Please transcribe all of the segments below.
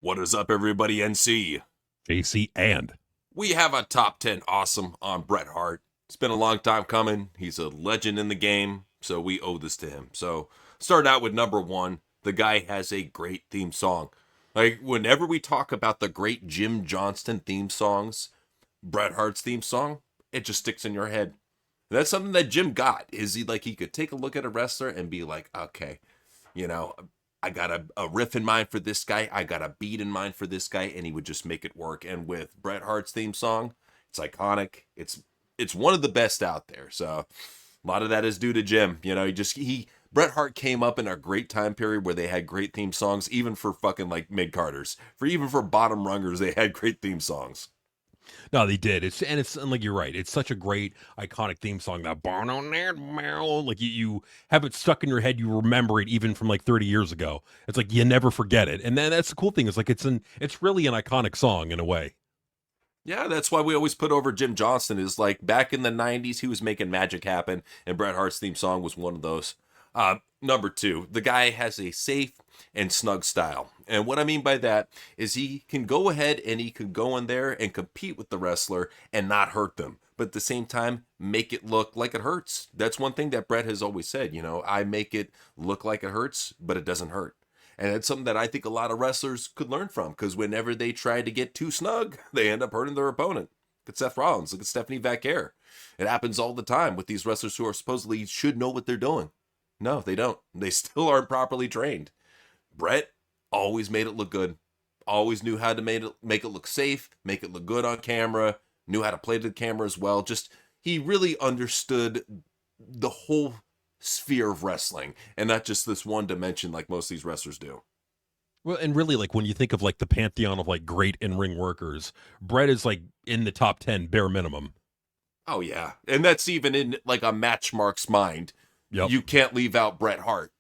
What is up, everybody? NC. JC and We have a top 10 awesome on Bret Hart. It's been a long time coming. He's a legend in the game, so we owe this to him. So, start out with number one. The guy has a great theme song. Like, whenever we talk about the great Jim Johnston theme songs, Bret Hart's theme song, it just sticks in your head. That's something that Jim got. Is he could take a look at a wrestler and be like, okay, you know, I got a riff in mind for this guy. I got a beat in mind for this guy, and he would just make it work. And with Bret Hart's theme song, it's iconic. It's one of the best out there. So a lot of that is due to Jim. He Bret Hart came up in a great time period where they had great theme songs, even for fucking like mid Carters. For bottom rungers, they had great theme songs. no, they did. It's like you're right. It's such a great iconic theme song. That barn on that barrel, like you have it stuck in your head. You remember it even from like 30 years ago. It's like you never forget it. And then that's the cool thing. Is like it's really an iconic song in a way. Yeah, that's why we always put over Jim Johnston. Is like back in the '90s, he was making magic happen, and Bret Hart's theme song was one of those. Number two, the guy has a safe and snug style, and what I mean by that is he can go ahead and he can go in there and compete with the wrestler and not hurt them, but at the same time make it look like it hurts. That's one thing that Bret has always said. I make it look like it hurts, but it doesn't hurt. And it's something that I think a lot of wrestlers could learn from because whenever they try to get too snug, they end up hurting their opponent. Look at Seth Rollins. Look at Stephanie Vaquer. It happens all the time with these wrestlers who are supposedly should know what they're doing. No, they don't. They still aren't properly trained. Bret always made it look good. Always knew how to make it look safe, make it look good on camera, knew how to play to the camera as well. Just he really understood the whole sphere of wrestling and not just this one dimension like most of these wrestlers do. Well, and really, like when you think of like the pantheon of like great in ring workers, Brett is like in the top 10 bare minimum. Oh yeah, and that's even in like a matchmark's mind. Yep. You can't leave out Bret Hart.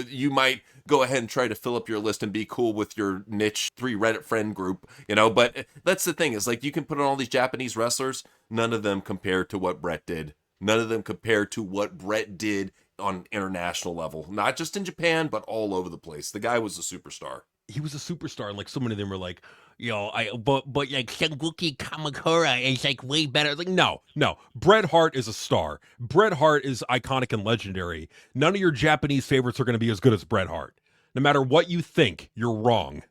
You might go ahead and try to fill up your list and be cool with your niche three Reddit friend group, but that's the thing is like you can put on all these Japanese wrestlers, none of them compare to what Bret did. None of them compare to what Bret did on international level, not just in Japan, but all over the place. The guy was a superstar. He was a superstar, and like so many of them were like, but like Sengoku Kamakura is like way better. Like no, Bret Hart is a star. Bret Hart is iconic and legendary. None of your Japanese favorites are going to be as good as Bret Hart. No matter what you think, you're wrong.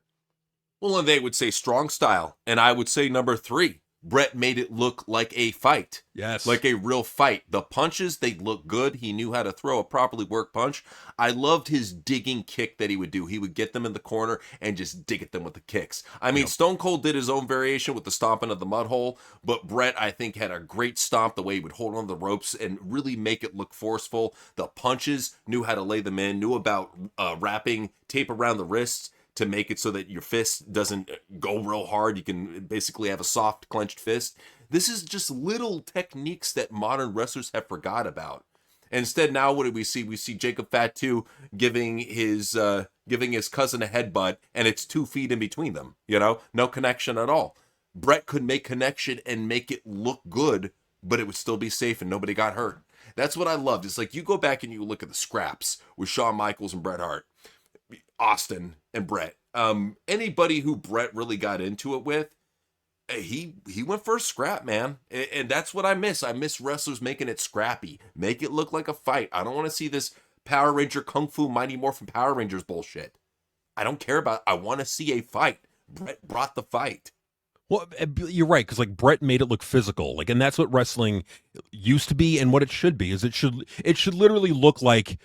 Well, and they would say strong style, and I would say number three. Bret made it look like a fight, Yes. like a real fight. The punches, they look good. He knew how to throw a properly worked punch. I loved his digging kick that he would do. He would get them in the corner and just dig at them with the kicks. I mean, Yep. Stone Cold did his own variation with the stomping of the mud hole, but Bret, I think, had a great stomp the way he would hold on the ropes and really make it look forceful. The punches, knew how to lay them in, knew about wrapping tape around the wrists to make it so that your fist doesn't go real hard. You can basically have a soft clenched fist. This is just little techniques that modern wrestlers have forgot about. And instead, now what do we see? We see Jacob Fatu giving his cousin a headbutt, and it's 2 feet in between them. No connection at all. Bret could make connection and make it look good, but it would still be safe and nobody got hurt. That's what I loved. It's like you go back and you look at the scraps with Shawn Michaels and Bret Hart. Austin and Bret. Anybody who Bret really got into it with, he went for a scrap, man, and that's what I miss. I miss wrestlers making it scrappy, make it look like a fight. I don't want to see this Power Ranger Kung Fu Mighty Morphin Power Rangers bullshit. I don't care about. I want to see a fight. Bret brought the fight. Well, you're right because like Brett made it look physical, like, and that's what wrestling used to be, and what it should be is it should literally look like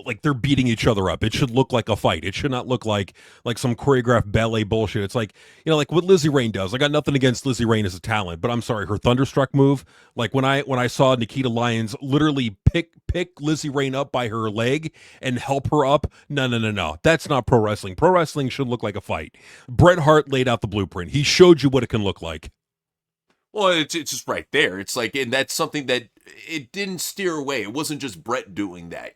like they're beating each other up. It should look like a fight. It should not look like some choreographed ballet bullshit. It's like like what Lizzie Rain does. I got nothing against Lizzie Rain as a talent, but I'm sorry, her thunderstruck move. Like when I saw Nikita Lyons literally pick Lizzie Rain up by her leg and help her up. No. That's not pro wrestling. Pro wrestling should look like a fight. Bret Hart laid out the blueprint. He showed you what it can look like. Well, it's just right there. It's like, and that's something that it didn't steer away. It wasn't just Bret doing that.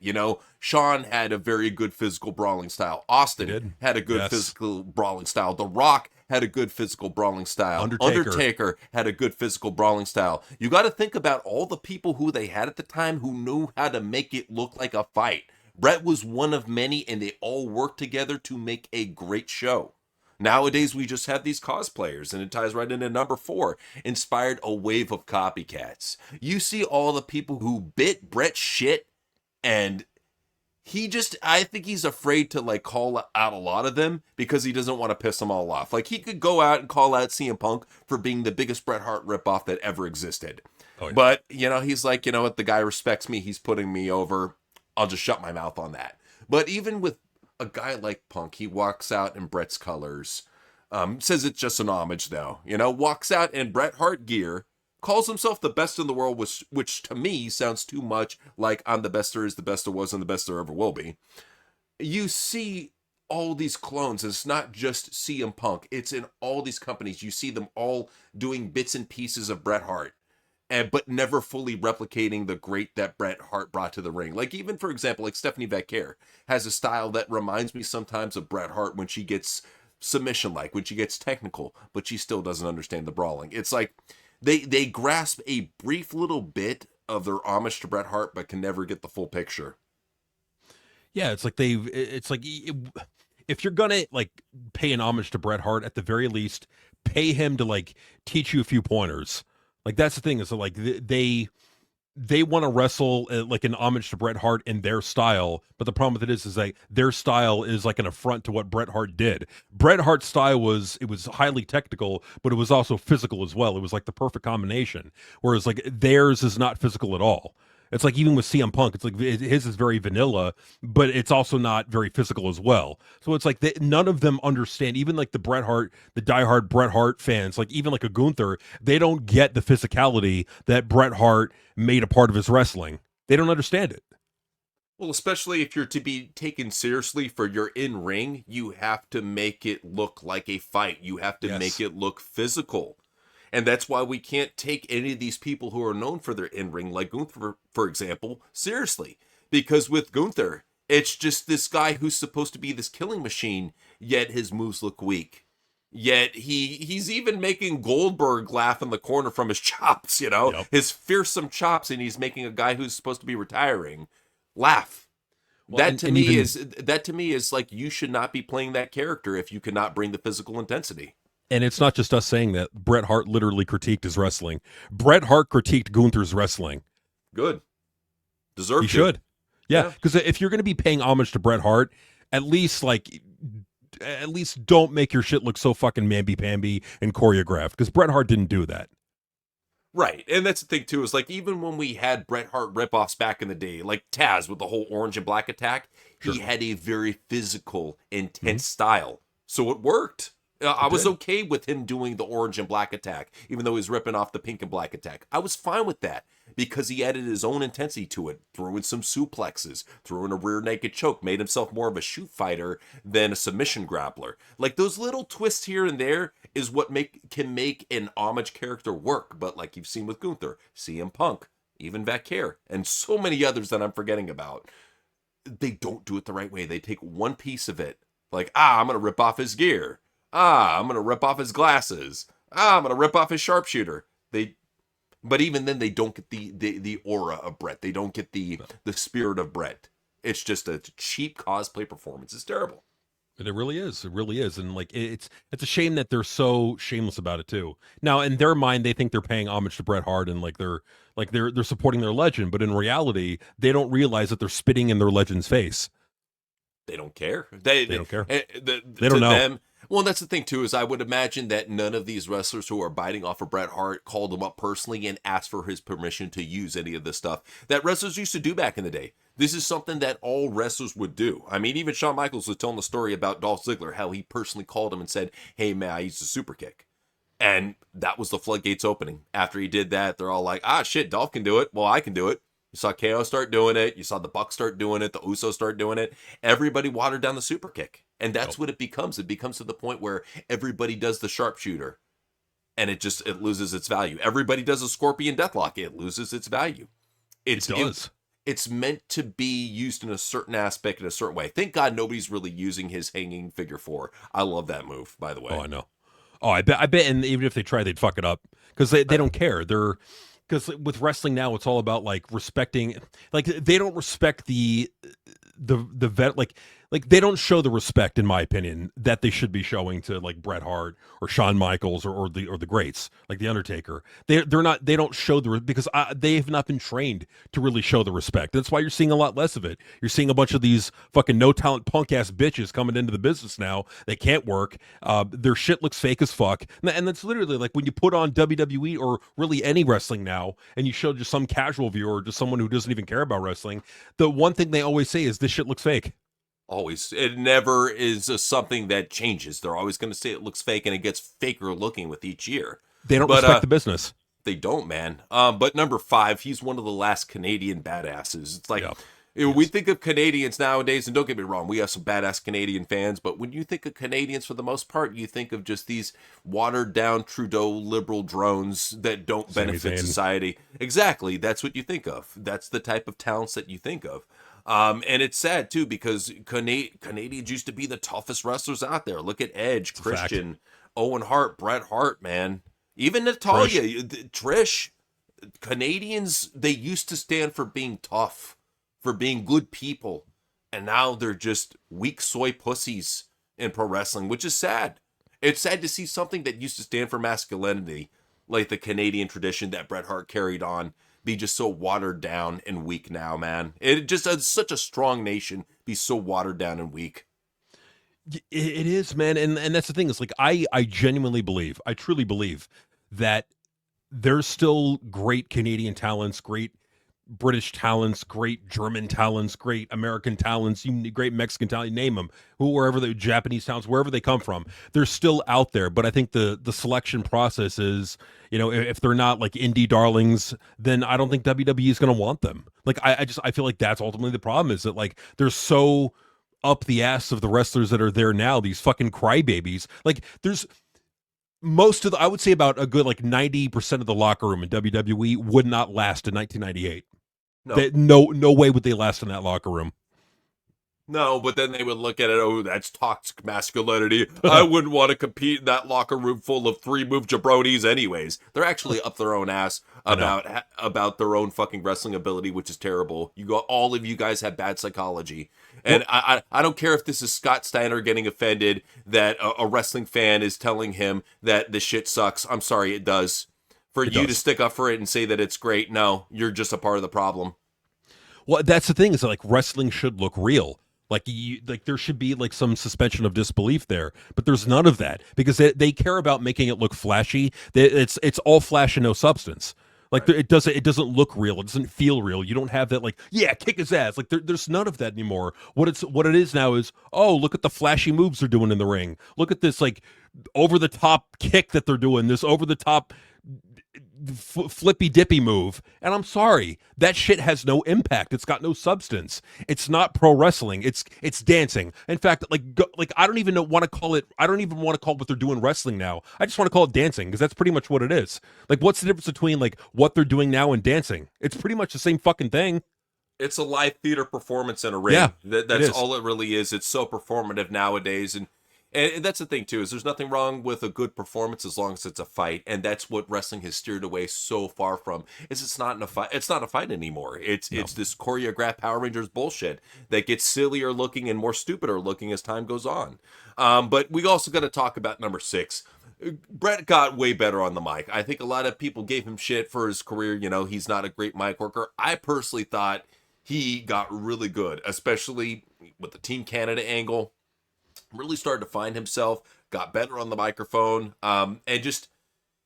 Shawn had a very good physical brawling style. He Austin did. had a good Yes. physical brawling style. The Rock had a good physical brawling style. Undertaker. Undertaker had a good physical brawling style. You got to think about all the people who they had at the time who knew how to make it look like a fight. Bret was one of many, and they all worked together to make a great show. Nowadays, we just have these cosplayers, and it ties right into number four, inspired a wave of copycats. You see all the people who bit Bret shit, and I think he's afraid to like call out a lot of them because he doesn't want to piss them all off. Like he could go out and call out CM Punk for being the biggest Bret Hart ripoff that ever existed. Oh, yeah. But, he's like, you know what, the guy respects me, he's putting me over. I'll just shut my mouth on that. But even with a guy like Punk, he walks out in Bret's colors, says it's just an homage though, walks out in Bret Hart gear, calls himself the best in the world, which to me sounds too much like I'm the best there is, the best there was, and the best there ever will be. You see all these clones. It's not just CM Punk. It's in all these companies. You see them all doing bits and pieces of Bret Hart, but never fully replicating the great that Bret Hart brought to the ring. Like even, for example, like Stephanie Vaquer has a style that reminds me sometimes of Bret Hart when she gets submission-like, when she gets technical, but she still doesn't understand the brawling. It's like they grasp a brief little bit of their homage to Bret Hart, but can never get the full picture. Yeah, it's like if you're gonna like pay an homage to Bret Hart, at the very least, pay him to like teach you a few pointers. Like that's the thing is that, like they want to wrestle like an homage to Bret Hart in their style, but the problem with it is like their style is like an affront to what Bret Hart did. Bret Hart's style was highly technical, but it was also physical as well. It was like the perfect combination. Whereas like theirs is not physical at all. It's like even with CM Punk, it's like his is very vanilla, but it's also not very physical as well. So it's like none of them understand, even like the diehard Bret Hart fans, like even like a Gunther, they don't get the physicality that Bret Hart made a part of his wrestling. They don't understand it. Well, especially if you're to be taken seriously for your in-ring, you have to make it look like a fight. You have to make it look physical. And that's why we can't take any of these people who are known for their in-ring, like Gunther, for example, seriously. Because with Gunther, it's just this guy who's supposed to be this killing machine, yet his moves look weak. Yet he's even making Goldberg laugh in the corner from his chops, his fearsome chops, and he's making a guy who's supposed to be retiring laugh. Well, that to me is like, you should not be playing that character if you cannot bring the physical intensity. And it's not just us saying that. Bret Hart literally critiqued his wrestling. Bret Hart critiqued Gunther's wrestling. Good. Deserved. He should. Yeah, because if you're going to be paying homage to Bret Hart, at least don't make your shit look so fucking mamby-pamby and choreographed, because Bret Hart didn't do that. Right, and that's the thing too, is like even when we had Bret Hart ripoffs back in the day, like Taz with the whole orange and black attack, he had a very physical, intense style. So it worked. I was okay with him doing the orange and black attack, even though he was ripping off the pink and black attack. I was fine with that because he added his own intensity to it, threw in some suplexes, threw in a rear naked choke, made himself more of a shoot fighter than a submission grappler. Like those little twists here and there is what can make an homage character work. But like you've seen with Gunther, CM Punk, even Vaquer, and so many others that I'm forgetting about, they don't do it the right way. They take one piece of it, like, I'm going to rip off his gear. I'm going to rip off his glasses. I'm going to rip off his sharpshooter. But even then, they don't get the aura of Bret. They don't get the spirit of Bret. It's just a cheap cosplay performance. It's terrible. But it really is. It really is. And like it's a shame that they're so shameless about it too. Now, in their mind, they think they're paying homage to Bret Hart and like they're supporting their legend. But in reality, they don't realize that they're spitting in their legend's face. They don't care. They don't care. They don't know. Well, that's the thing, too, is I would imagine that none of these wrestlers who are biting off of Bret Hart called him up personally and asked for his permission to use any of this stuff that wrestlers used to do back in the day. This is something that all wrestlers would do. I mean, even Shawn Michaels was telling the story about Dolph Ziggler, how he personally called him and said, hey, man, I used a super kick. And that was the floodgates opening. After he did that, they're all like, shit, Dolph can do it. Well, I can do it. You saw KO start doing it. You saw the Bucks start doing it. The Usos start doing it. Everybody watered down the super kick. And that's what it becomes. It becomes to the point where everybody does the sharpshooter. And it loses its value. Everybody does a scorpion deathlock. It loses its value. It does. It's meant to be used in a certain aspect in a certain way. Thank God nobody's really using his hanging figure 4. I love that move, by the way. Oh, I know. Oh, I bet. And even if they try, they'd fuck it up. Because they don't care. Because with wrestling now, it's all about like respecting, like they don't respect the vet. Like like they don't show the respect, in my opinion, that they should be showing to like Bret Hart or Shawn Michaels or the greats like the Undertaker. They don't show because they have not been trained to really show the respect. That's why you're seeing a lot less of it. You're seeing a bunch of these fucking no talent punk ass bitches coming into the business now. They can't work. Their shit looks fake as fuck, and that's literally like when you put on WWE or really any wrestling now, and you show just some casual viewer or just someone who doesn't even care about wrestling. The one thing they always say is this shit looks fake. Always. It never is something that changes. They're always going to say it looks fake, and it gets faker looking with each year. They don't respect the business. They don't, man. But number 5, he's one of the last Canadian badasses. It's like, we think of Canadians nowadays, and don't get me wrong, we have some badass Canadian fans, but when you think of Canadians, for the most part, you think of just these watered-down Trudeau liberal drones that don't benefit society. Exactly. That's what you think of. That's the type of talents that you think of. And it's sad too because Canadians used to be the toughest wrestlers out there. Look at Edge, Christian, Owen Hart, Bret Hart, man. Even Natalia, Trish. Canadians, they used to stand for being tough, for being good people. And now they're just weak soy pussies in pro wrestling, which is sad. It's sad to see something that used to stand for masculinity, like the Canadian tradition that Bret Hart carried on, be just so watered down and weak now, man. It just such a strong nation be so watered down and weak. It is, man, and that's the thing. It's like I genuinely believe, I truly believe that there's still great Canadian talents, great British talents, great German talents, great American talents, great Mexican talent, name them, wherever the Japanese talents, wherever they come from, they're still out there. But I think the selection process is, if they're not like indie darlings, then I don't think WWE is going to want them. Like I feel like that's ultimately the problem, is that like they're so up the ass of the wrestlers that are there now, these fucking crybabies. Like there's I would say about a good like 90% of the locker room in WWE would not last in 1998. No way would they last in that locker room. No, but then they would look at it, oh, that's toxic masculinity. I wouldn't want to compete in that locker room full of 3-move jabronis anyways. They're actually up their own ass about their own fucking wrestling ability, which is terrible. All of you guys have bad psychology. And I don't care if this is Scott Steiner getting offended that a wrestling fan is telling him that this shit sucks. I'm sorry, it does. For you to stick up for it and say that it's great, no, you're just a part of the problem. Well, that's the thing, is like wrestling should look real. Like there should be like some suspension of disbelief there, but there's none of that because they care about making it look flashy. It's all flash and no substance. Like right. It doesn't look real. It doesn't feel real. You don't have that like, yeah, kick his ass. Like there's none of that anymore. What it is now is, oh, look at the flashy moves they're doing in the ring. Look at this like over the top kick that they're doing. This over the top flippy dippy move, and I'm sorry, that shit has no impact. It's got no substance. It's not pro wrestling. It's dancing. In fact, like I don't even want to call it what they're doing wrestling now. I just want to call it dancing because that's pretty much what it is. Like, what's the difference between like what they're doing now and dancing? It's pretty much the same fucking thing. It's a live theater performance in a ring. Yeah, that's all it really is. It's so performative nowadays, and that's the thing, too, is there's nothing wrong with a good performance as long as it's a fight. And that's what wrestling has steered away so far from, is it's not a fight anymore. It's this choreographed Power Rangers bullshit that gets sillier looking and more stupider looking as time goes on. But we also got to talk about number 6. Bret got way better on the mic. I think a lot of people gave him shit for his career. He's not a great mic worker. I personally thought he got really good, especially with the Team Canada angle. Really started to find himself, got better on the microphone, and just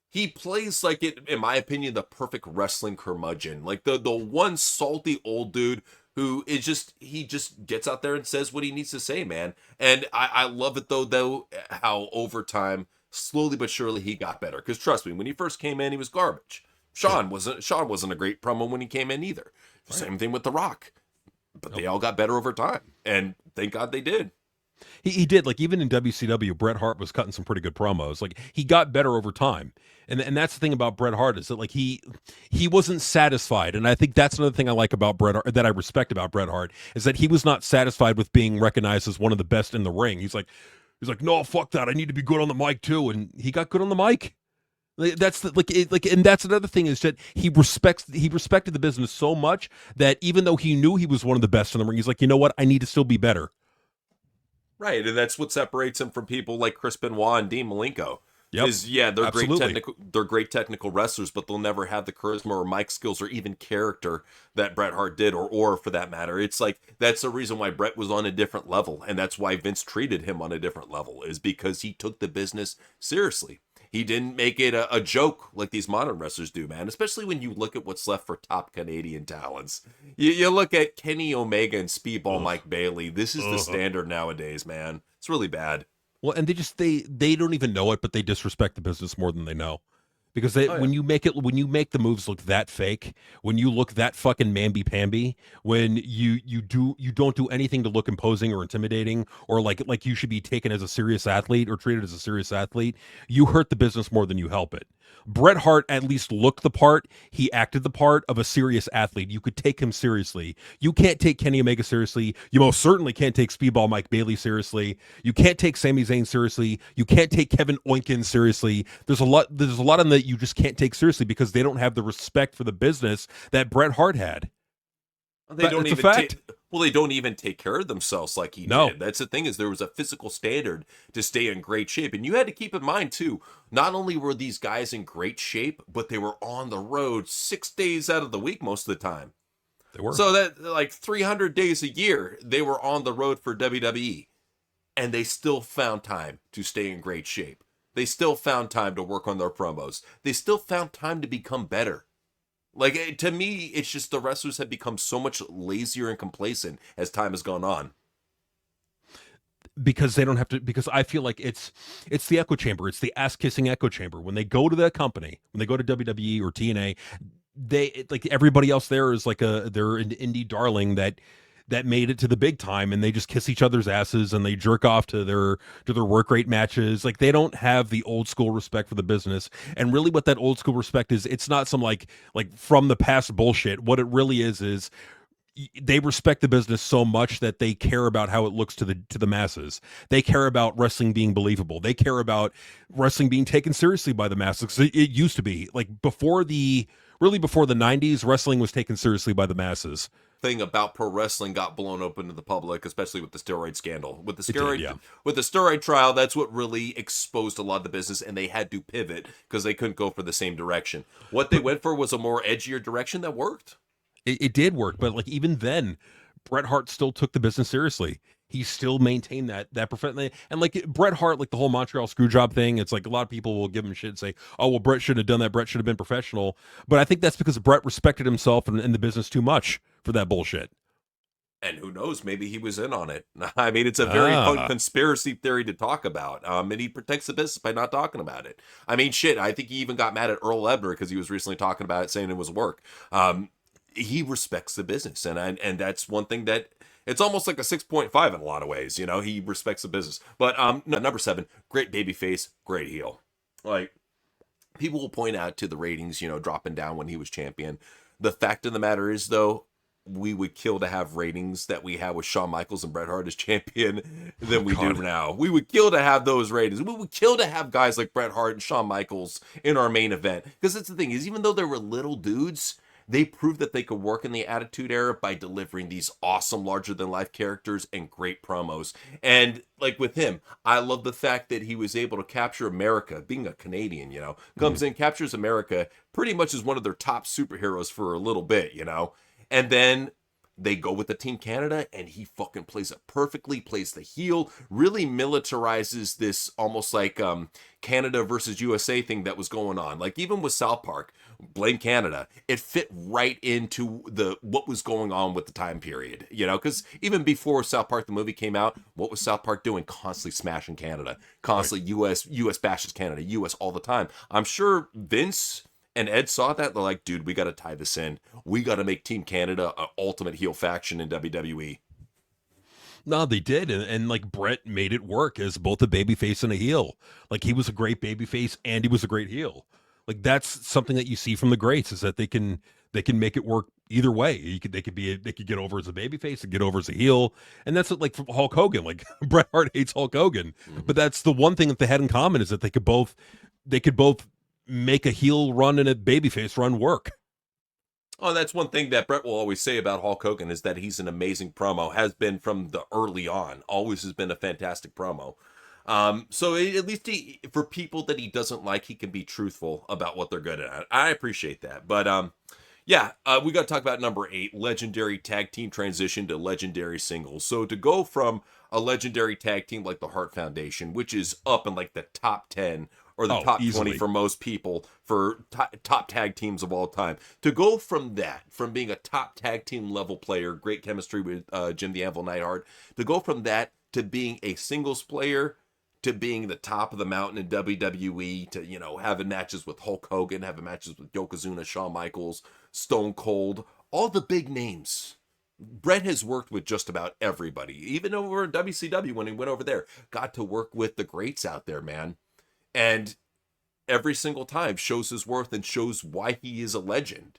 he plays like it, in my opinion, the perfect wrestling curmudgeon. Like the one salty old dude who is he just gets out there and says what he needs to say, man. And I love it though how over time, slowly but surely, he got better. Because trust me, when he first came in, he was garbage. Sean wasn't a great promo when he came in either. Right. Same thing with The Rock. But they all got better over time, and thank God they did. He did. Like, even in WCW, Bret Hart was cutting some pretty good promos. Like, he got better over time. And that's the thing about Bret Hart, is that like he wasn't satisfied. And I think that's another thing I like about Bret Hart, that I respect about Bret Hart, is that he was not satisfied with being recognized as one of the best in the ring. He's like, no, fuck that. I need to be good on the mic too. And he got good on the mic. That's and that's another thing, is that he respected the business so much that even though he knew he was one of the best in the ring, he's like, you know what? I need to still be better. Right, and that's what separates him from people like Chris Benoit and Dean Malenko. Yep, Is yeah, absolutely. they're great technical wrestlers, but they'll never have the charisma or mic skills or even character that Bret Hart did, or for that matter. It's like that's the reason why Bret was on a different level, and that's why Vince treated him on a different level, is because he took the business seriously. He didn't make it a joke like these modern wrestlers do, man. Especially when you look at what's left for top Canadian talents. You look at Kenny Omega and Speedball Ugh. Mike Bailey. This is the Ugh. standard nowadays, man. It's really bad. Well, and they don't even know it, but they disrespect the business more than they know. Because they, Oh yeah. when you make the moves look that fake, when you look that fucking mamby pamby, when you don't do anything to look imposing or intimidating or like you should be taken as a serious athlete or treated as a serious athlete, you hurt the business more than you help it. Bret Hart at least looked the part. He acted the part of a serious athlete. You could take him seriously. You can't take Kenny Omega seriously. You most certainly can't take Speedball Mike Bailey seriously. You can't take Sami Zayn seriously. You can't take Kevin Oinkin seriously. There's a lot of them that you just can't take seriously because they don't have the respect for the business that Bret Hart had. They don't It's a even fact. take well, they don't even take care of themselves like he No. did. That's the thing, is there was a physical standard to stay in great shape. And you had to keep in mind too, not only were these guys in great shape, but they were on the road 6 days out of the week most of the time. They were. So that like 300 days a year, they were on the road for WWE, and they still found time to stay in great shape. They still found time to work on their promos. They still found time to become better. Like to me, it's just the wrestlers have become so much lazier and complacent as time has gone on. Because they don't have to, because I feel like it's the echo chamber. It's the ass kissing echo chamber. When they go to that company, when they go to WWE or TNA, like everybody else there is like they're an indie darling that made it to the big time, and they just kiss each other's asses and they jerk off to their work rate matches. Like they don't have the old school respect for the business. And really what that old school respect is, it's not some like from the past bullshit. What it really is they respect the business so much that they care about how it looks to the masses. They care about wrestling being believable. They care about wrestling being taken seriously by the masses. It used to be like before the 90s, wrestling was taken seriously by the masses. Thing about pro wrestling got blown open to the public, especially with the steroid scandal. It did, yeah. With the steroid trial, that's what really exposed a lot of the business, and they had to pivot because they couldn't go for the same direction. What they But went for was a more edgier direction that worked. it did work, but like even then, Bret Hart still took the business seriously. He still maintained that professional, and like Bret Hart, like the whole Montreal Screwjob thing. It's like a lot of people will give him shit and say, "Oh, well, Bret shouldn't have done that. Bret should have been professional." But I think that's because Bret respected himself and the business too much for that bullshit. And who knows, maybe he was in on it. I mean, it's a very fun Ah, conspiracy theory to talk about. And he protects the business by not talking about it. I mean, shit, I think he even got mad at Earl Ebner because he was recently talking about it, saying it was work. He respects the business, and that's one thing that it's almost like a 6.5 in a lot of ways. You know, he respects the business. But no, number 7, great baby face, great heel. Like people will point out to the ratings, dropping down when he was champion. The fact of the matter is, though, we would kill to have ratings that we have with Shawn Michaels and Bret Hart as champion oh than we do God, now. We would kill to have those ratings. We would kill to have guys like Bret Hart and Shawn Michaels in our main event. Because that's the thing, is even though they were little dudes, they proved that they could work in the Attitude Era by delivering these awesome, larger than life characters and great promos. And like with him, I love the fact that he was able to capture America, being a Canadian, Mhm. comes in, captures America pretty much as one of their top superheroes for a little bit, and then they go with the Team Canada, and he fucking plays it perfectly, plays the heel, really militarizes this almost like Canada versus USA thing that was going on. Like even with South Park, blame Canada, it fit right into the what was going on with the time period, because even before South Park the movie came out, what was South Park doing? Constantly smashing Canada, Right. constantly US bashes Canada, US all the time. I'm sure Vince and Ed saw that. They're like, dude, we got to tie this in. We got to make Team Canada an ultimate heel faction in WWE. No, they did, and like Bret made it work as both a babyface and a heel. Like he was a great babyface and he was a great heel. Like that's something that you see from the greats is that they can make it work either way. They could get over as a babyface and get over as a heel, and that's what, like from Hulk Hogan. Like Bret Hart hates Hulk Hogan, but Mm-hmm. that's the one thing that they had in common is that they could both make a heel run and a babyface run work. Oh, that's one thing that Bret will always say about Hulk Hogan is that he's an amazing promo. Has been from the early on. Always has been a fantastic promo. So at least for people that he doesn't like, he can be truthful about what they're good at. I appreciate that. But yeah, we got to talk about number 8, legendary tag team transition to legendary singles. So to go from a legendary tag team like the Hart Foundation, which is up in like the top 10 or the Oh, top 20 easily. for most people for top tag teams of all time, to go from that, from being a top tag team level player, great chemistry with Jim the Anvil Neidhart, to go from that to being a singles player, to being the top of the mountain in WWE, to, you know, having matches with Hulk Hogan, having matches with Yokozuna, Shawn Michaels, Stone Cold, all the big names. Bret has worked with just about everybody, even over in WCW when he went over there. Got to work with the greats out there, man. And every single time shows his worth and shows why he is a legend.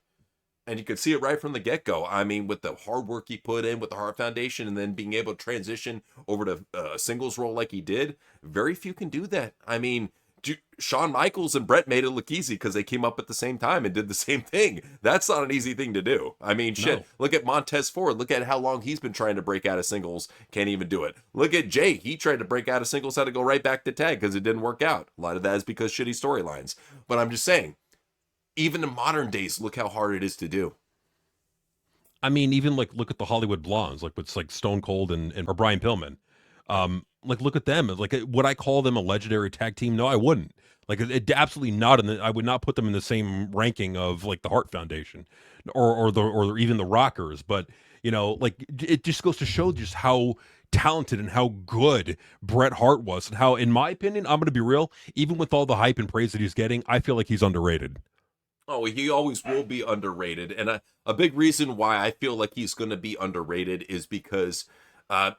And you could see it right from the get-go. I mean, with the hard work he put in with the Hart Foundation and then being able to transition over to a singles role like he did, very few can do that. I mean, Shawn Michaels and Bret made it look easy because they came up at the same time and did the same thing. That's not an easy thing to do. I mean, shit, No. look at Montez Ford. Look at how long he's been trying to break out of singles. Can't even do it. Look at Jay. He tried to break out of singles, had to go right back to tag because it didn't work out. A lot of that is because shitty storylines. But I'm just saying, even in modern days, look how hard it is to do. I mean, even like look at the Hollywood Blondes, like what's like Stone Cold and or Brian Pillman. Like look at them. Like would I call them a legendary tag team? No, I wouldn't. Like absolutely not. I would not put them in the same ranking of like the Hart Foundation, or even the Rockers. But you know, like it just goes to show just how talented and how good Bret Hart was, and how, in my opinion, I'm going to be real. Even with all the hype and praise that he's getting, I feel like he's underrated. Oh, he always will be underrated. And a big reason why I feel like he's going to be underrated is because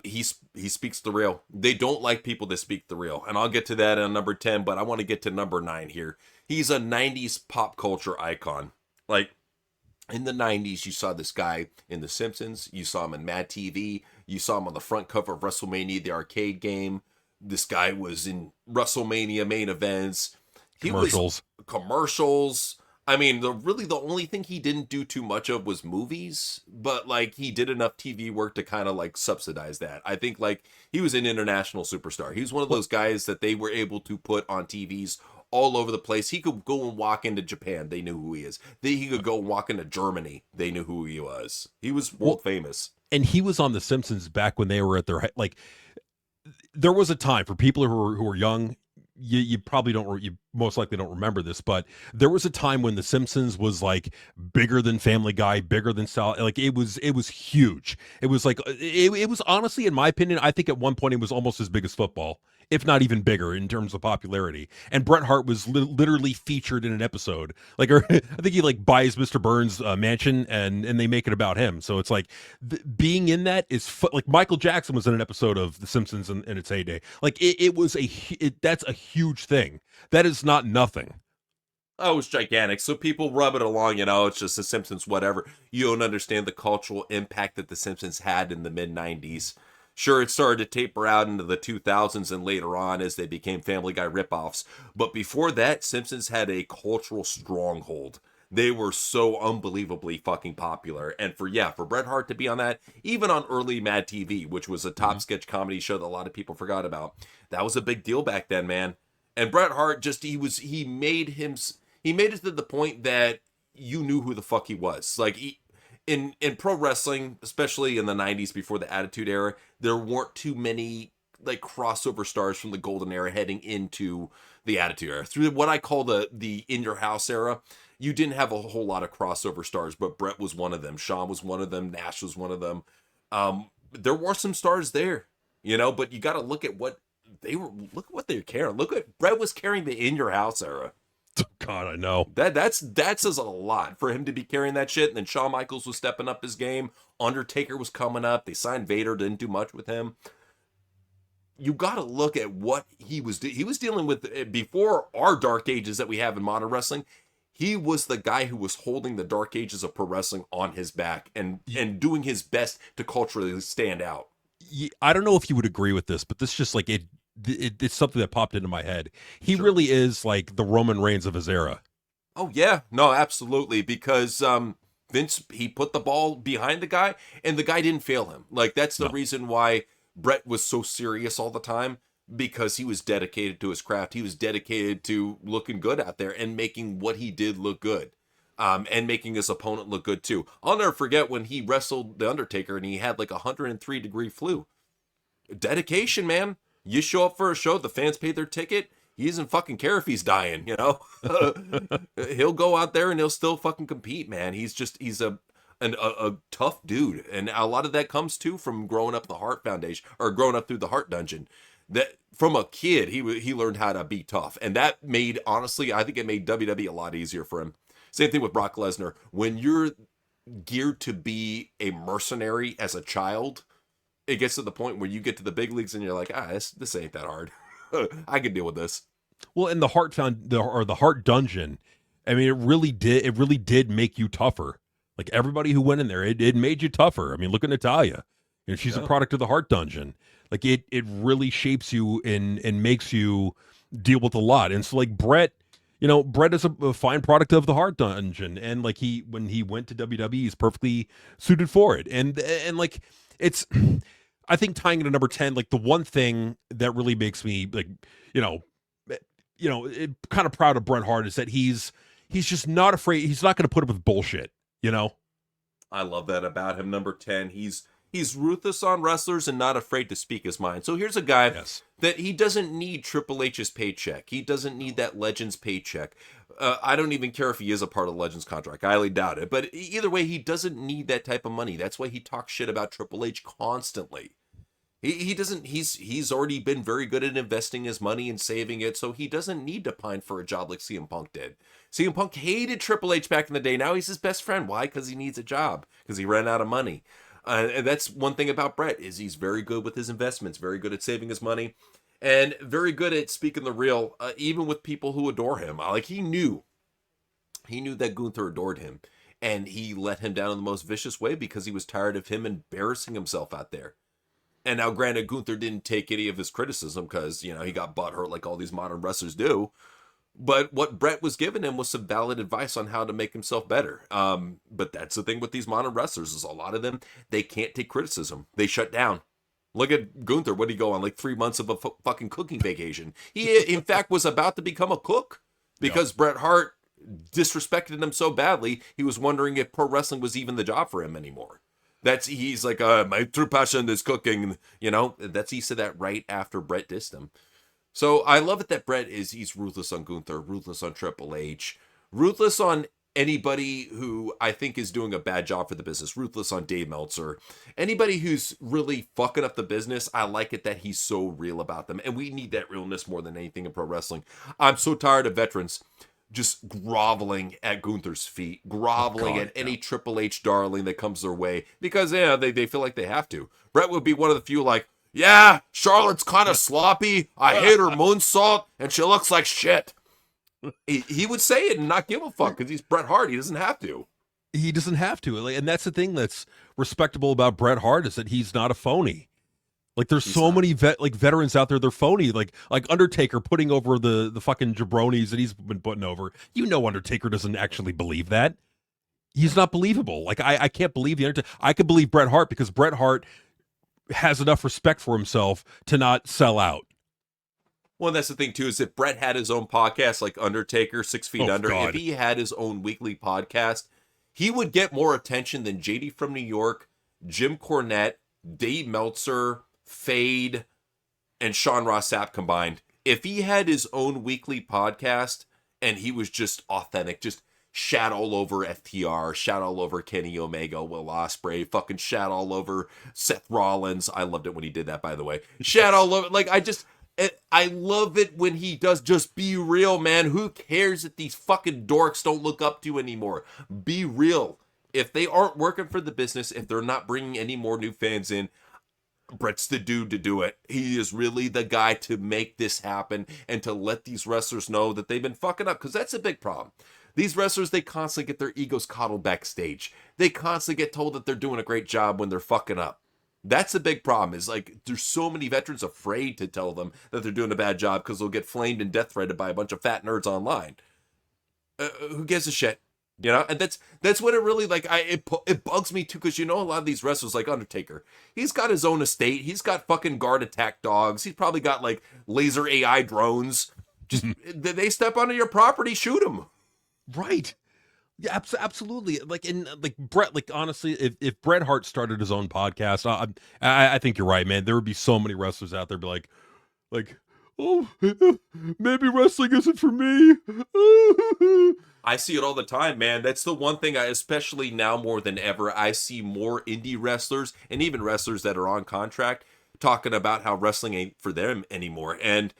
he speaks the real. They don't like people that speak the real. And I'll get to that on number 10, but I want to get to number 9 here. He's a 90s pop culture icon. Like, in the 90s, you saw this guy in The Simpsons. You saw him in Mad TV. You saw him on the front cover of WrestleMania, the arcade game. This guy was in WrestleMania main events. He was Commercials. commercials. I mean, the only thing he didn't do too much of was movies, but like he did enough TV work to kind of like subsidize that. I think like he was an international superstar. He was one of those guys that they were able to put on TVs all over the place. He could go and walk into Japan, they knew who he is. He could go and walk into Germany, they knew who he was. He was world famous. And he was on The Simpsons back when they were at their like. There was a time for people who were young. You probably don't, you most likely don't remember this, but there was a time when The Simpsons was like bigger than Family Guy, bigger than Sal. Like it was huge. It was like it was honestly, in my opinion, I think at one point it was almost as big as football, if not even bigger in terms of popularity. And Bret Hart was literally featured in an episode. Like, or, I think he like buys Mr. Burns' mansion, and they make it about him. So it's like being in that is like Michael Jackson was in an episode of The Simpsons in its heyday. Like it was that's a huge thing. That is not nothing. Oh, it was gigantic. So people rub it along, it's just The Simpsons, whatever. You don't understand the cultural impact that The Simpsons had in the mid 90s. Sure, it started to taper out into the 2000s and later on as they became Family Guy ripoffs. But before that, Simpsons had a cultural stronghold. They were so unbelievably fucking popular. And for Bret Hart to be on that, even on early Mad TV, which was a top sketch comedy show that a lot of people forgot about, that was a big deal back then, man. And Bret Hart just he made it to the point that you knew who the fuck he was. Like in pro wrestling, especially in the 90s before the Attitude Era, there weren't too many like crossover stars from the golden era heading into the Attitude Era. Through what I call the in your house era, you didn't have a whole lot of crossover stars, but Bret was one of them. Shawn was one of them. Nash was one of them. There were some stars there, but you got to look at what they were. Look at what they were carrying. Look at Bret was carrying the in your house era. God, I know. That says a lot for him to be carrying that shit. And then Shawn Michaels was stepping up his game. Undertaker was coming up. They signed Vader, didn't do much with him. You got to look at what he was dealing with before our dark ages that we have in modern wrestling. He was the guy who was holding the dark ages of pro wrestling on his back and doing his best to culturally stand out. I don't know if you would agree with this, but this just like it's something that popped into my head. He Sure. really is like the Roman Reigns of his era. Oh yeah, no, absolutely. Because Vince, he put the ball behind the guy, and the guy didn't fail him. Like, that's the No. reason why Bret was so serious all the time, because he was dedicated to his craft. He was dedicated to looking good out there and making what he did look good. And making his opponent look good too. I'll never forget when he wrestled The Undertaker and he had like 103-degree flu. Dedication, man. You show up for a show, the fans paid their ticket. He doesn't fucking care if he's dying, you know? He'll go out there and he'll still fucking compete, man. He's a tough dude. And a lot of that comes too from growing up in the Hart Foundation, or growing up through the Hart Dungeon. That from a kid, he learned how to be tough. And that made, honestly, I think it made WWE a lot easier for him. Same thing with Brock Lesnar. When you're geared to be a mercenary as a child, it gets to the point where you get to the big leagues and you're like, this ain't that hard. I can deal with this. Well, in the the Hart Dungeon, I mean, it really did make you tougher. Like everybody who went in there, it made you tougher. I mean, look at Natalia. You know, she's a product of the Hart Dungeon. Like it really shapes you and makes you deal with a lot. And so like Bret, Bret is a fine product of the Hart Dungeon, and like when he went to WWE, he's perfectly suited for it. And like it's, I think tying it to number 10, like the one thing that really makes me like, kind of proud of Bret Hart is that he's just not afraid. He's not going to put up with bullshit. I love that about him. Number 10, he's ruthless on wrestlers and not afraid to speak his mind. So here's a guy that he doesn't need Triple H's paycheck. He doesn't need that Legends paycheck. I don't even care if he is a part of the Legends contract. I highly doubt it. But either way, he doesn't need that type of money. That's why he talks shit about Triple H constantly. He doesn't. He's already been very good at investing his money and saving it, so he doesn't need to pine for a job like CM Punk did. CM Punk hated Triple H back in the day. Now he's his best friend. Why? Because he needs a job. Because he ran out of money. And that's one thing about Bret, is he's very good with his investments, very good at saving his money, and very good at speaking the real, even with people who adore him. Like he knew that Gunther adored him, and he let him down in the most vicious way because he was tired of him embarrassing himself out there. And now, granted, Gunther didn't take any of his criticism because, he got butthurt like all these modern wrestlers do. But what Bret was giving him was some valid advice on how to make himself better. But that's the thing with these modern wrestlers, is a lot of them, they can't take criticism. They shut down. Look at Gunther. What did he go on? Like 3 months of a fucking cooking vacation. He, in fact, was about to become a cook because Bret Hart disrespected him so badly, he was wondering if pro wrestling was even the job for him anymore. He's like, my true passion is cooking, he said that right after Bret dissed him. So I love it that Bret he's ruthless on Gunther, ruthless on Triple H, ruthless on anybody who I think is doing a bad job for the business, ruthless on Dave Meltzer, anybody who's really fucking up the business. I like it that he's so real about them. And we need that realness more than anything in pro wrestling. I'm so tired of veterans just groveling at Gunther's feet, groveling at any Triple H darling that comes their way, because they feel like they have to. Bret would be one of the few like, Charlotte's kind of sloppy. I hate her moonsault, and she looks like shit. He would say it and not give a fuck because he's Bret Hart. He doesn't have to. He doesn't have to. And that's the thing that's respectable about Bret Hart, is that he's not a phony. Like there's many veterans out there, they're phony. Like Undertaker putting over the fucking jabronis that he's been putting over. Undertaker doesn't actually believe that. He's not believable. Like I can't believe the Undertaker. I could believe Bret Hart because Bret Hart has enough respect for himself to not sell out. Well, that's the thing too, is if Bret had his own podcast like Undertaker, 6 Feet Under, if he had his own weekly podcast, he would get more attention than JD from New York, Jim Cornette, Dave Meltzer, Fade, and Sean Ross Sapp combined. If he had his own weekly podcast and he was just authentic, just shat all over FTR, shat all over Kenny Omega, Will Ospreay, fucking shat all over Seth Rollins. I loved it when he did that, by the way. Shat all over, I love it when he does. Just be real, man. Who cares if these fucking dorks don't look up to you anymore? Be real. If they aren't working for the business, if they're not bringing any more new fans in, Bret's the dude to do it. He is really the guy to make this happen and to let these wrestlers know that they've been fucking up, because that's a big problem. These wrestlers, they constantly get their egos coddled backstage. They constantly get told that they're doing a great job when they're fucking up. That's a big problem, is like there's so many veterans afraid to tell them that they're doing a bad job because they'll get flamed and death threatened by a bunch of fat nerds online. Who gives a shit? And that's what it really like. It bugs me too, because a lot of these wrestlers like Undertaker, he's got his own estate. He's got fucking guard attack dogs. He's probably got like laser AI drones. Just they step onto your property, shoot them. Right. Yeah, absolutely. Like, and like Bret, like honestly, if Bret Hart started his own podcast, I think you're right, man. There would be so many wrestlers out there be like, oh, maybe wrestling isn't for me. I see it all the time, man. That's the one thing especially now more than ever, I see more indie wrestlers and even wrestlers that are on contract talking about how wrestling ain't for them anymore. And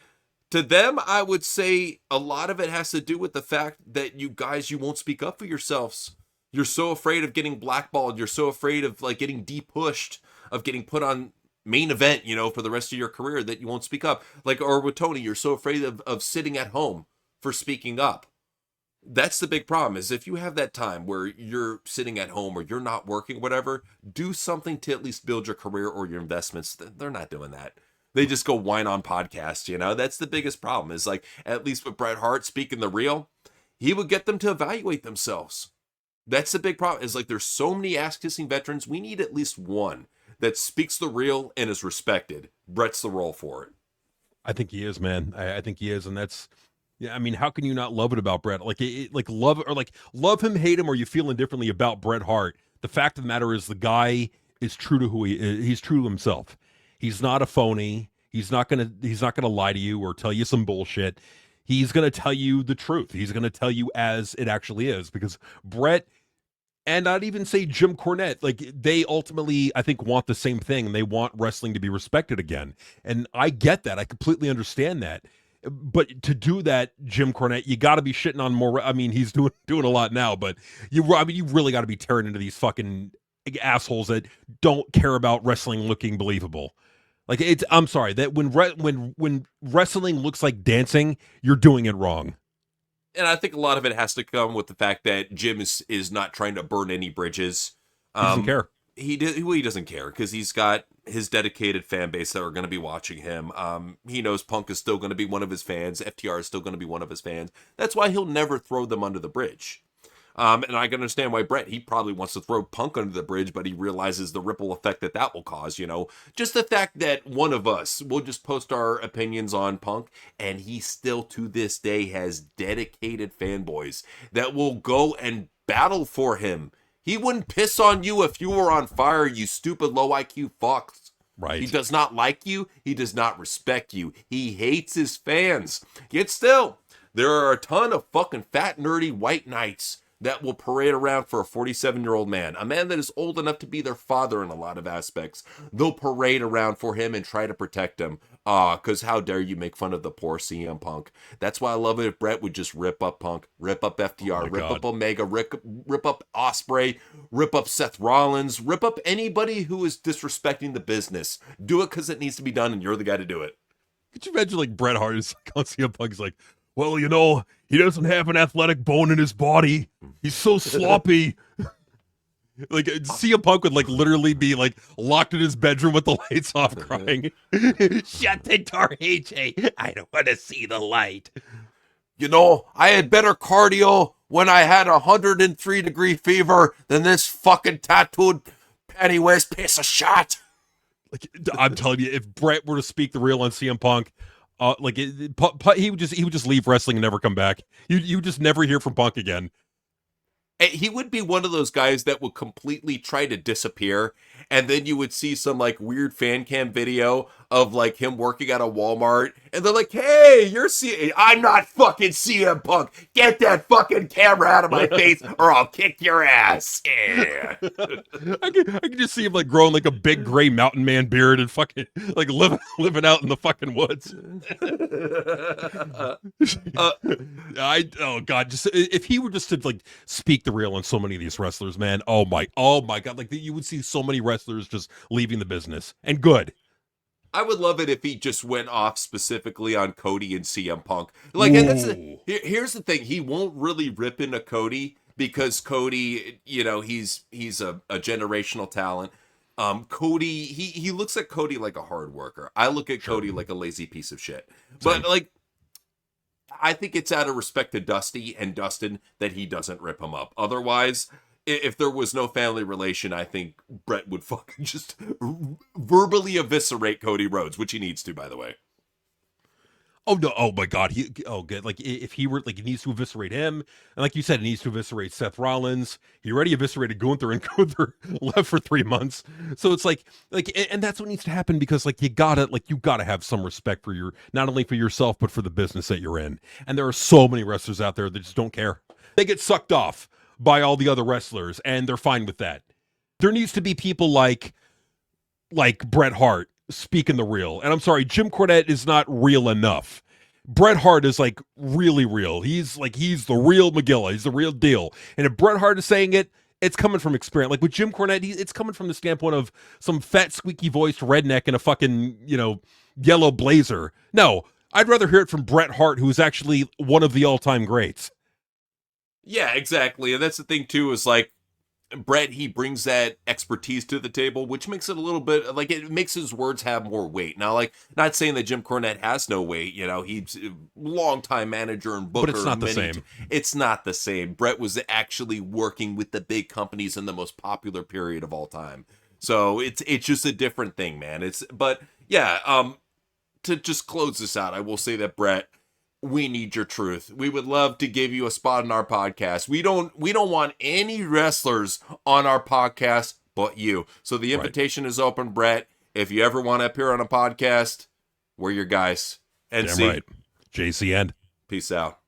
to them, I would say a lot of it has to do with the fact that you won't speak up for yourselves. You're so afraid of getting blackballed. You're so afraid of like getting depushed, of getting put on main event, for the rest of your career, that you won't speak up. Like, or with Tony, you're so afraid of sitting at home for speaking up. That's the big problem, is if you have that time where you're sitting at home or you're not working, whatever, do something to at least build your career or your investments. They're not doing that. They just go whine on podcasts, That's the biggest problem, is like, at least with Bret Hart speaking the real, he would get them to evaluate themselves. That's the big problem, is like, there's so many ass-kissing veterans. We need at least one that speaks the real and is respected. Bret's the role for it. I think he is, man. I think he is, and that's. Yeah, I mean, how can you not love it about Bret? Like, like love him, hate him, or you feel indifferently about Bret Hart. The fact of the matter is, the guy is true to who he is. He's true to himself. He's not a phony. He's not gonna lie to you or tell you some bullshit. He's gonna tell you the truth. He's gonna tell you as it actually is. Because Bret, and I'd even say Jim Cornette, like, they ultimately, I think, want the same thing, and they want wrestling to be respected again. And I get that. I completely understand that. But to do that, Jim Cornette, you got to be shitting on more. I mean, he's doing a lot now, but you really got to be tearing into these fucking assholes that don't care about wrestling looking believable. Like, I'm sorry that when wrestling looks like dancing, you're doing it wrong. And I think a lot of it has to come with the fact that Jim is not trying to burn any bridges. He doesn't care. He doesn't care, because he's got his dedicated fan base that are going to be watching him. He knows Punk is still going to be one of his fans. FTR is still going to be one of his fans. That's why he'll never throw them under the bridge. And I can understand why Bret, he probably wants to throw Punk under the bridge, but he realizes the ripple effect that will cause, Just the fact that one of us will just post our opinions on Punk, and he still to this day has dedicated fanboys that will go and battle for him. He wouldn't piss on you if you were on fire, you stupid low IQ fucks. Right. He does not like you. He does not respect you. He hates his fans. Yet still, there are a ton of fucking fat, nerdy white knights that will parade around for a 47-year-old man, a man that is old enough to be their father in a lot of aspects. They'll parade around for him and try to protect him. Because how dare you make fun of the poor CM Punk? That's why I love it if Bret would just rip up Punk, rip up FTR, rip up Omega, rip up Ospreay, rip up Seth Rollins, rip up anybody who is disrespecting the business. Do it because it needs to be done, and you're the guy to do it. Could you imagine, like, Bret Hart is on CM Punk's like, well, he doesn't have an athletic bone in his body. He's so sloppy. Like, CM Punk would, like, literally be, like, locked in his bedroom with the lights off crying. Shut the door, AJ. I don't want to see the light. I had better cardio when I had 103-degree fever than this fucking tattooed panty-waist piece of shit. Like, I'm telling you, if Bret were to speak the real on CM Punk, he would just leave wrestling and never come back. You just never hear from Punk again. He would be one of those guys that would completely try to disappear, and then you would see some like weird fan cam video of like him working at a Walmart, and they're like, "Hey, I'm not fucking CM Punk. Get that fucking camera out of my face, or I'll kick your ass." Yeah. I can just see him like growing like a big gray mountain man beard and fucking like living out in the fucking woods. Oh god, just if he were just to like speak the real on so many of these wrestlers, man. Oh my god, like you would see so many wrestlers just leaving the business, and good. I would love it if he just went off specifically on Cody and CM Punk. Like, and here's the thing: he won't really rip into Cody because Cody, he's a generational talent. Cody, he looks at Cody like a hard worker. I look at Cody like a lazy piece of shit. Same. But like, I think it's out of respect to Dusty and Dustin that he doesn't rip him up. Otherwise, if there was no family relation, I think Bret would fucking just verbally eviscerate Cody Rhodes, which he needs to, by the way. Oh no! Oh my God! Good. Like if he were like, he needs to eviscerate him, and like you said, he needs to eviscerate Seth Rollins. He already eviscerated Gunther, and Gunther left for 3 months. So it's like, and that's what needs to happen because you gotta have some respect for not only for yourself but for the business that you're in. And there are so many wrestlers out there that just don't care. They get sucked off by all the other wrestlers, and they're fine with that. There needs to be people like Bret Hart speaking the real. And I'm sorry, Jim Cornette is not real enough. Bret Hart is really real. He's the real McGilla. He's the real deal. And if Bret Hart is saying it, it's coming from experience. Like with Jim Cornette, it's coming from the standpoint of some fat, squeaky voiced redneck in a fucking, yellow blazer. No, I'd rather hear it from Bret Hart, who is actually one of the all-time greats. Yeah, exactly. And that's the thing too, is Bret, he brings that expertise to the table, which makes it a little bit it makes his words have more weight. Now, not saying that Jim Cornette has no weight, he's a longtime manager and booker. But it's not the same. It's not the same. Bret was actually working with the big companies in the most popular period of all time. So it's just a different thing, man. To just close this out, I will say that Bret, we need your truth. We would love to give you a spot in our podcast. We don't want any wrestlers on our podcast but you. So the invitation is open, Bret. If you ever want to appear on a podcast, we're your guys. NC. Damn right. JCN. Peace out.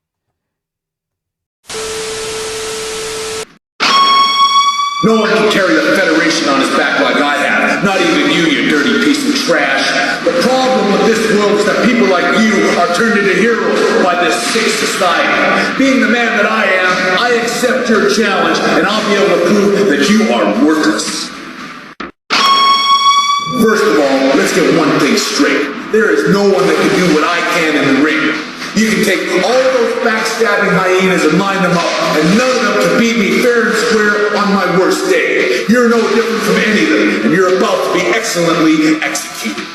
No one can carry the Federation on his back like I have. Not even you dirty piece of trash. The problem with this world is that people like you are turned into heroes by this sick society. Being the man that I am, I accept your challenge, and I'll be able to prove that you are worthless. First of all, let's get one thing straight. There is no one that can do what I can in the ring. You can take all those backstabbing hyenas and line them up, and none of them can beat me fair and square on my worst day. You're no different from any of them, and you're about to be excellently executed.